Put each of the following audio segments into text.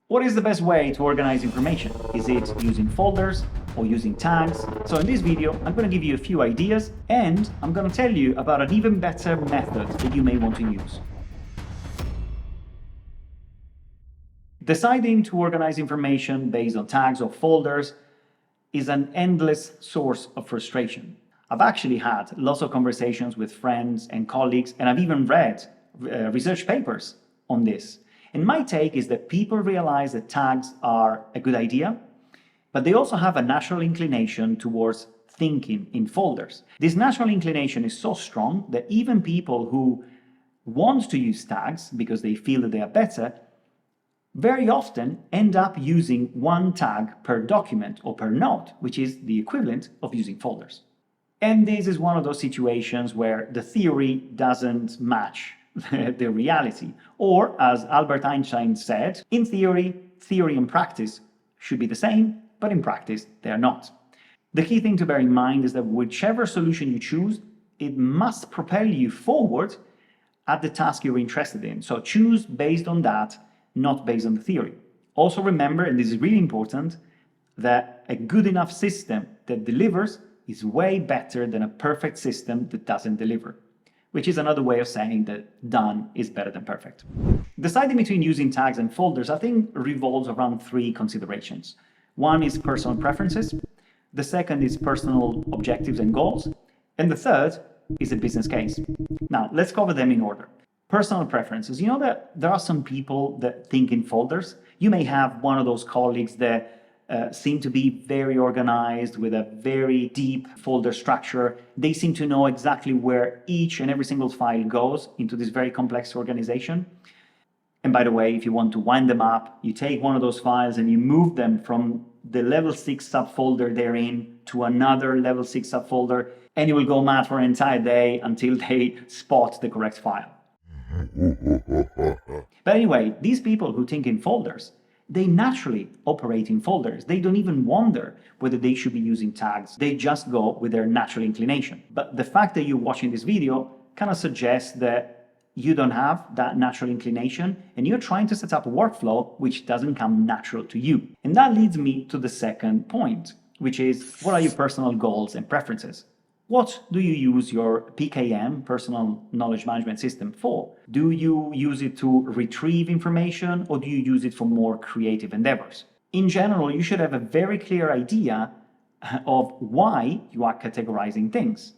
What is the best way to organize information? Is it using folders or using tags? So in this video, I'm going to give you a few ideas and I'm going to tell you about an even better method that you may want to use. Deciding to organize information based on tags or folders is an endless source of frustration. I've actually had lots of conversations with friends and colleagues, and I've even read research papers on this. And my take is that people realize that tags are a good idea, but they also have a natural inclination towards thinking in folders. This natural inclination is so strong that even people who want to use tags because they feel that they are better, very often end up using one tag per document or per note, which is the equivalent of using folders. And this is one of those situations where the theory doesn't match the reality. Or, as Albert Einstein said, in theory and practice should be the same, but in practice they are not. The key thing to bear in mind is that whichever solution you choose, it must propel you forward at the task you're interested in. So choose based on that, not based on the theory. Also remember, and this is really important, that a good enough system that delivers is way better than a perfect system that doesn't deliver, which is another way of saying that done is better than perfect. Deciding between using tags and folders, I think, revolves around three considerations. One is personal preferences, the second is personal objectives and goals, and the third is a business case. Now, let's cover them in order. Personal preferences. You know that there are some people that think in folders. You may have one of those colleagues that seem to be very organized with a very deep folder structure. They seem to know exactly where each and every single file goes into this very complex organization. And by the way, if you want to wind them up, you take one of those files and you move them from the level 6 subfolder they're in to another level 6 subfolder, and you will go mad for an entire day until they spot the correct file. But anyway, these people who think in folders, they naturally operate in folders. They don't even wonder whether they should be using tags. They just go with their natural inclination. But the fact that you're watching this video kind of suggests that you don't have that natural inclination and you're trying to set up a workflow which doesn't come natural to you. And that leads me to the second point, which is, what are your personal goals and preferences? What do you use your PKM, Personal Knowledge Management System, for? Do you use it to retrieve information or do you use it for more creative endeavors? In general, you should have a very clear idea of why you are categorizing things.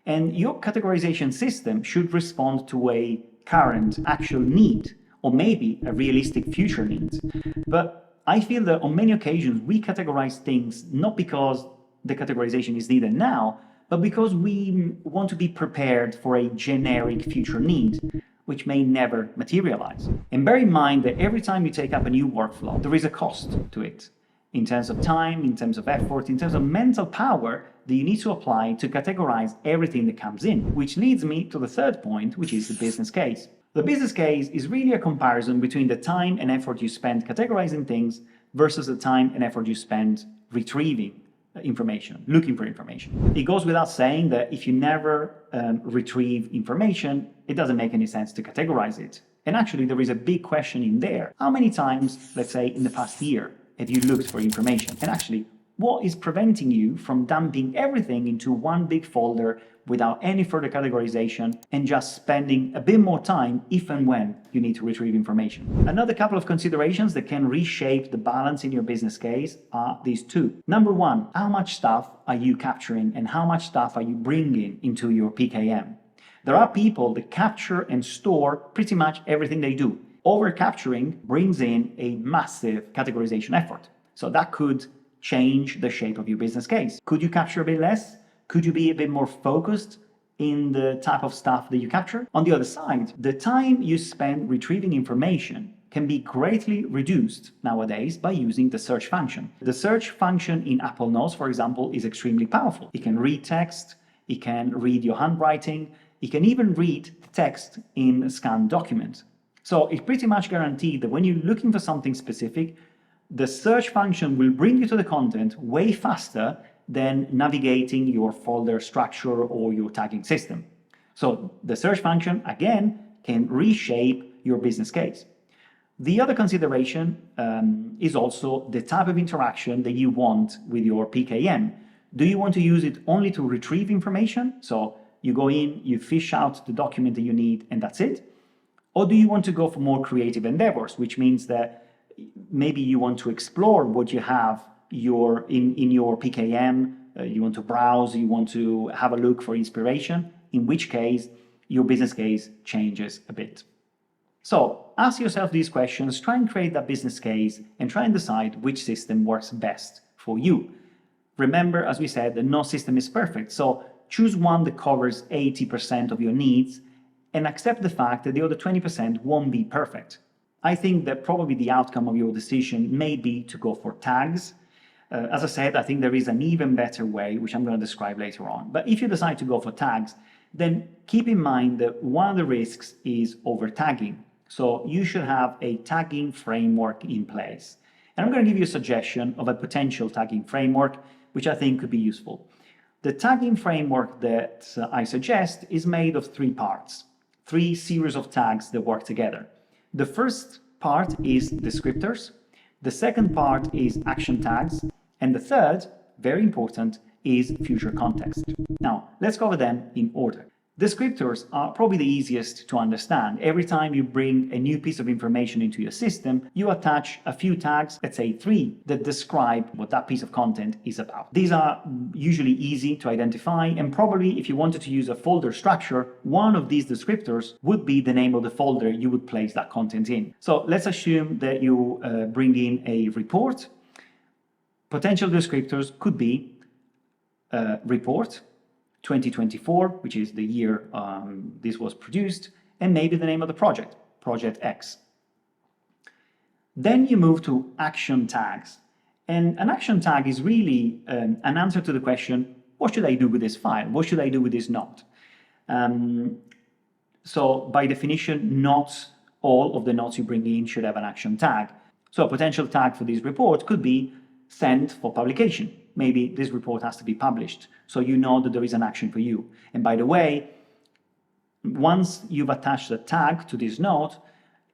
And your categorization system should respond to a current actual need or maybe a realistic future need. But I feel that on many occasions we categorize things not because the categorization is needed now, but because we want to be prepared for a generic future need, which may never materialize. And bear in mind that every time you take up a new workflow, there is a cost to it, in terms of time, in terms of effort, in terms of mental power that you need to apply to categorize everything that comes in, which leads me to the third point, which is the business case. The business case is really a comparison between the time and effort you spend categorizing things versus the time and effort you spend retrieving information, looking for information. It goes without saying that if you never retrieve information, it doesn't make any sense to categorize it. And actually, there is a big question in there. How many times, let's say in the past year, have you looked for information? And actually, what is preventing you from dumping everything into one big folder without any further categorization and just spending a bit more time if and when you need to retrieve information? Another couple of considerations that can reshape the balance in your business case are these two. Number one, how much stuff are you capturing and how much stuff are you bringing into your PKM? There are people that capture and store pretty much everything they do. Over-capturing brings in a massive categorization effort. So that could change the shape of your business case. Could you capture a bit less? Could you be a bit more focused in the type of stuff that you capture? On the other side, the time you spend retrieving information can be greatly reduced nowadays by using the search function. The search function in Apple Notes, for example, is extremely powerful. It can read text, it can read your handwriting, it can even read the text in a scanned document. So it's pretty much guaranteed that when you're looking for something specific, the search function will bring you to the content way faster than navigating your folder structure or your tagging system. So the search function, again, can reshape your business case. The other consideration is also the type of interaction that you want with your PKM. Do you want to use it only to retrieve information? So you go in, you fish out the document that you need, and that's it? Or do you want to go for more creative endeavors, which means that maybe you want to explore what you have in your PKM, you want to browse, you want to have a look for inspiration, in which case your business case changes a bit. So ask yourself these questions, try and create that business case, and try and decide which system works best for you. Remember, as we said, that no system is perfect, so choose one that covers 80% of your needs and accept the fact that the other 20% won't be perfect. I think that probably the outcome of your decision may be to go for tags. As I said, I think there is an even better way, which I'm going to describe later on. But if you decide to go for tags, then keep in mind that one of the risks is over-tagging. So you should have a tagging framework in place. And I'm going to give you a suggestion of a potential tagging framework, which I think could be useful. The tagging framework that I suggest is made of 3 parts, 3 series of tags that work together. The first part is descriptors, the second part is action tags, and the third, very important, is future context. Now, let's cover them in order. Descriptors are probably the easiest to understand. Every time you bring a new piece of information into your system, you attach a few tags, let's say 3, that describe what that piece of content is about. These are usually easy to identify, and probably if you wanted to use a folder structure, one of these descriptors would be the name of the folder you would place that content in. So let's assume that you bring in a report. Potential descriptors could be report 2024, which is the year this was produced, and maybe the name of the project, Project X. Then you move to action tags. And an action tag is really an answer to the question, what should I do with this file? What should I do with this note? So by definition, not all of the notes you bring in should have an action tag. So a potential tag for this report could be sent for publication. Maybe this report has to be published, so you know that there is an action for you. And by the way, once you've attached a tag to this note,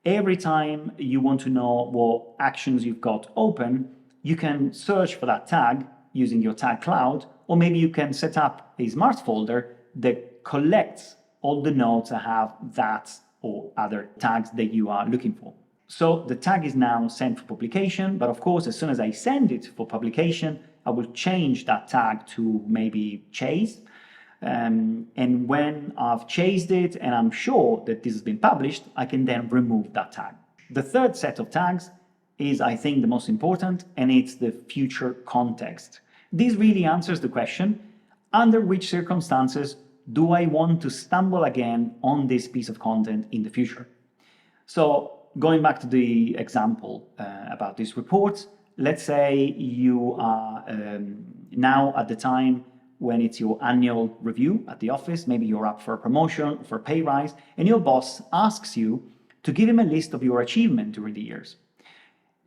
every time you want to know what actions you've got open, you can search for that tag using your tag cloud, or maybe you can set up a smart folder that collects all the notes that have that or other tags that you are looking for. So the tag is now sent for publication, but of course, as soon as I send it for publication, I will change that tag to maybe chase. And when I've chased it and I'm sure that this has been published, I can then remove that tag. The third set of tags is, I think, the most important, and it's the future context. This really answers the question, under which circumstances do I want to stumble again on this piece of content in the future? So going back to the example about these reports, let's say you are now at the time when it's your annual review at the office, maybe you're up for a promotion, for a pay rise, and your boss asks you to give him a list of your achievements during the years.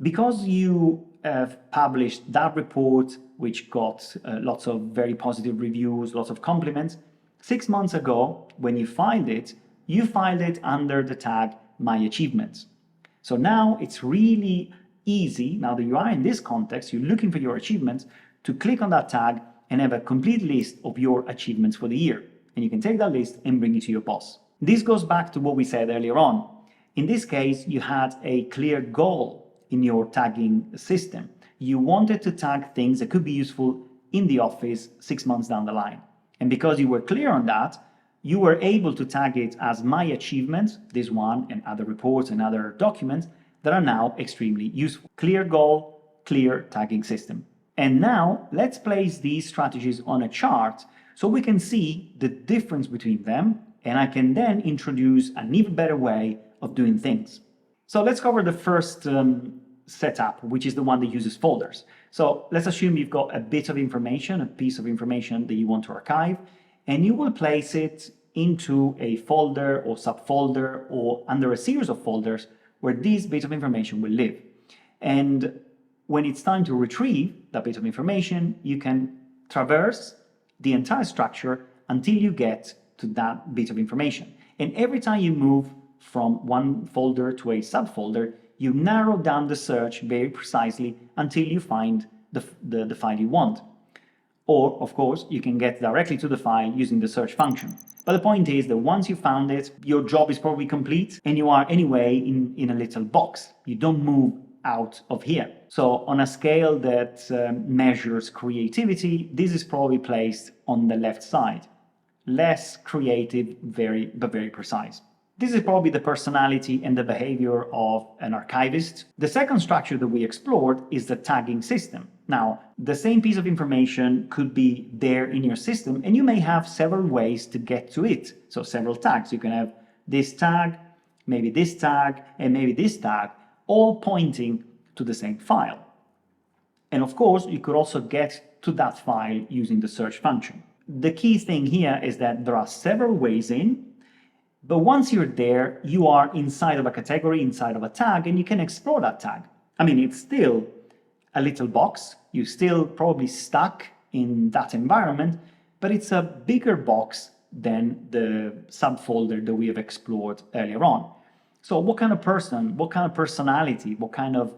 Because you have published that report, which got lots of very positive reviews, lots of compliments, 6 months ago, when you filed it under the tag My Achievements. So now it's really easy, now that you are in this context, you're looking for your achievements, to click on that tag and have a complete list of your achievements for the year. And you can take that list and bring it to your boss. This goes back to what we said earlier on. In this case, you had a clear goal in your tagging system. You wanted to tag things that could be useful in the office 6 months down the line. And because you were clear on that, you were able to tag it as My Achievements, this one and other reports and other documents that are now extremely useful. Clear goal, clear tagging system. And now let's place these strategies on a chart so we can see the difference between them, and I can then introduce an even better way of doing things. So let's cover the first setup, which is the one that uses folders. So let's assume you've got a bit of information, a piece of information that you want to archive, and you will place it into a folder or subfolder or under a series of folders where this bit of information will live. And when it's time to retrieve that bit of information, you can traverse the entire structure until you get to that bit of information. And every time you move from one folder to a subfolder, you narrow down the search very precisely until you find the file you want. Or, of course, you can get directly to the file using the search function. But the point is that once you found it, your job is probably complete and you are anyway in a little box. You don't move out of here. So on a scale that measures creativity, this is probably placed on the left side. Less creative, but very precise. This is probably the personality and the behavior of an archivist. The second structure that we explored is the tagging system. Now, the same piece of information could be there in your system, and you may have several ways to get to it. So several tags. You can have this tag, maybe this tag, and maybe this tag, all pointing to the same file. And of course, you could also get to that file using the search function. The key thing here is that there are several ways in, but once you're there, you are inside of a category, inside of a tag, and you can explore that tag. I mean, it's still a little box. You're still probably stuck in that environment, but it's a bigger box than the subfolder that we have explored earlier on. So what kind of person, what kind of personality, what kind of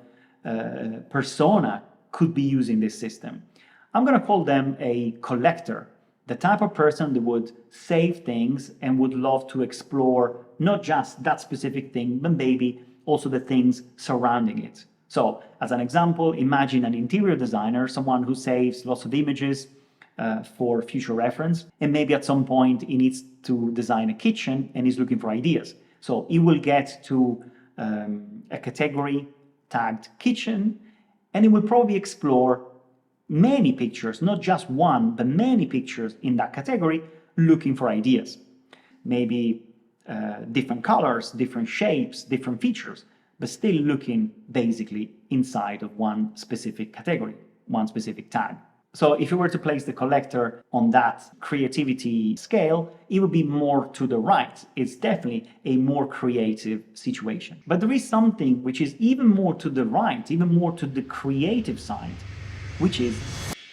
persona could be using this system? I'm going to call them a collector. The type of person that would save things and would love to explore not just that specific thing, but maybe also the things surrounding it. So, as an example, imagine an interior designer, someone who saves lots of images for future reference, and maybe at some point he needs to design a kitchen and he's looking for ideas. So he will get to a category tagged kitchen, and he will probably explore many pictures, not just one, but many pictures in that category, looking for ideas. Maybe different colors, different shapes, different features, but still looking basically inside of one specific category, one specific tag. So if you were to place the collector on that creativity scale, it would be more to the right. It's definitely a more creative situation. But there is something which is even more to the right, even more to the creative side, which is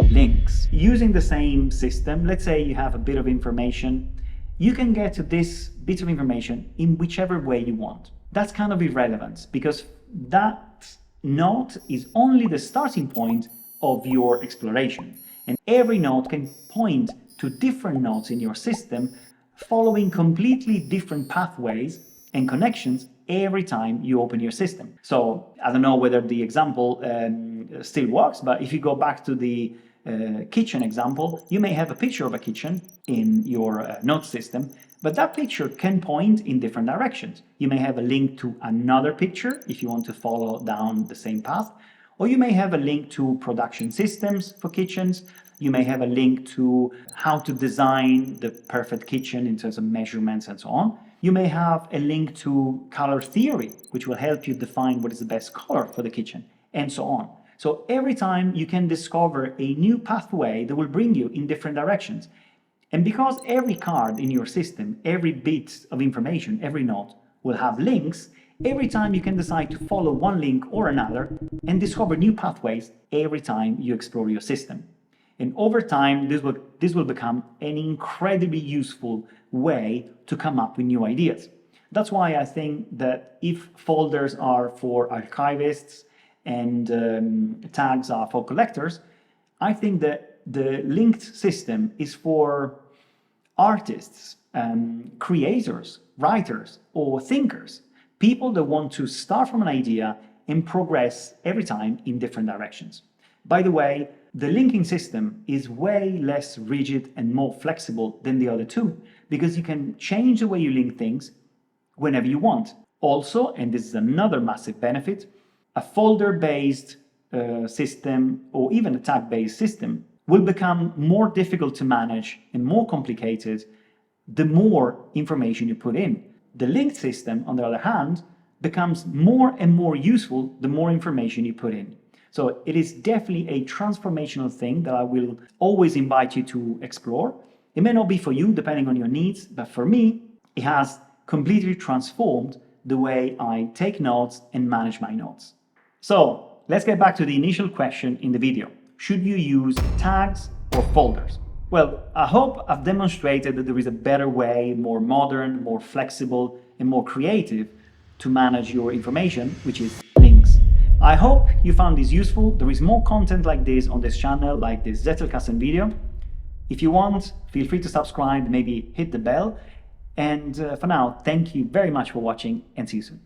links. Using the same system, let's say you have a bit of information, you can get to this bit of information in whichever way you want. That's kind of irrelevant because that node is only the starting point of your exploration. And every node can point to different nodes in your system, following completely different pathways and connections every time you open your system. So I don't know whether the example still works, but if you go back to the kitchen example, you may have a picture of a kitchen in your node system, but that picture can point in different directions. You may have a link to another picture if you want to follow down the same path, or you may have a link to production systems for kitchens. You may have a link to how to design the perfect kitchen in terms of measurements and so on. You may have a link to color theory, which will help you define what is the best color for the kitchen, and so on. So every time you can discover a new pathway that will bring you in different directions. And because every card in your system, every bit of information, every node will have links, every time you can decide to follow one link or another and discover new pathways every time you explore your system. And over time, this will become an incredibly useful way to come up with new ideas. That's why I think that if folders are for archivists and tags are for collectors, I think that the linked system is for artists, creators, writers, or thinkers, people that want to start from an idea and progress every time in different directions. By the way, the linking system is way less rigid and more flexible than the other two, because you can change the way you link things whenever you want. Also, and this is another massive benefit, a folder-based system or even a tag-based system will become more difficult to manage and more complicated the more information you put in. The linked system, on the other hand, becomes more and more useful the more information you put in. So it is definitely a transformational thing that I will always invite you to explore. It may not be for you, depending on your needs, but for me, it has completely transformed the way I take notes and manage my notes. So let's get back to the initial question in the video. Should you use tags or folders? Well, I hope I've demonstrated that there is a better way, more modern, more flexible, and more creative to manage your information, which is I hope you found this useful. There is more content like this on this channel, like this Zettelkasten video. If you want, feel free to subscribe, maybe hit the bell. And for now, thank you very much for watching, and see you soon.